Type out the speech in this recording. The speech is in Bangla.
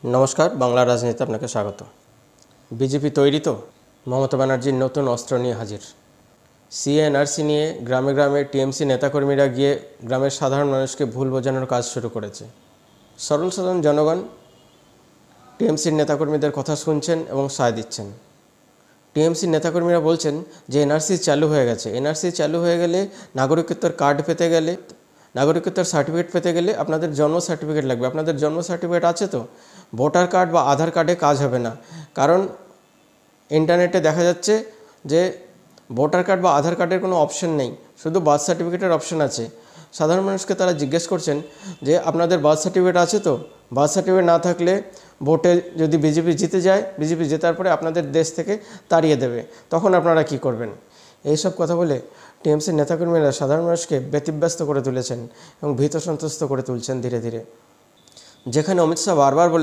নমস্কার, বাংলা রাজনীতিতে আপনাকে স্বাগত। বিজেপি তৈরি তো? মমতা ব্যানার্জির নতুন অস্ত্র নিয়ে হাজির। সিএনআরসি নিয়ে গ্রামে গ্রামে টিএমসি নেতাকর্মীরা গিয়ে গ্রামের সাধারণ মানুষকে ভুল বোঝানোর কাজ শুরু করেছে। সরল সাধারণ জনগণ টিএমসির নেতাকর্মীদের কথা শুনছেন এবং সায় দিচ্ছেন। টিএমসির নেতাকর্মীরা বলছেন যে এনআরসি চালু হয়ে গেছে, এনআরসি চালু হয়ে গেলে নাগরিকত্বের কার্ড পেতে গেলে, নাগরিকত্বের সার্টিফিকেট পেতে গেলে আপনাদের জন্ম সার্টিফিকেট লাগবে। আপনাদের জন্ম সার্টিফিকেট আছে তো? ভোটার কার্ড বা আধার কার্ডে কাজ হবে না, কারণ ইন্টারনেটে দেখা যাচ্ছে যে ভোটার কার্ড বা আধার কার্ডের কোনো অপশন নেই, শুধু বার্থ সার্টিফিকেটের অপশন আছে। সাধারণ মানুষকে তারা জিজ্ঞেস করছেন যে আপনাদের বার্থ সার্টিফিকেট আছে তো? বার্থ সার্টিফিকেট না থাকলে ভোটে যদি বিজেপি জিতে যায়, বিজেপি জেতার পরে আপনাদের দেশ থেকে তাড়িয়ে দেবে, তখন আপনারা কি করবেন? এইসব কথা বলে টিএমসির নেতাকর্মীরা সাধারণ মানুষকে ব্যতিব্যস্ত করে তুলেছেন এবং ভীত সন্ত্রস্ত করে তুলছেন ধীরে ধীরে। যেখানে অমিত শাহ বারবার বলে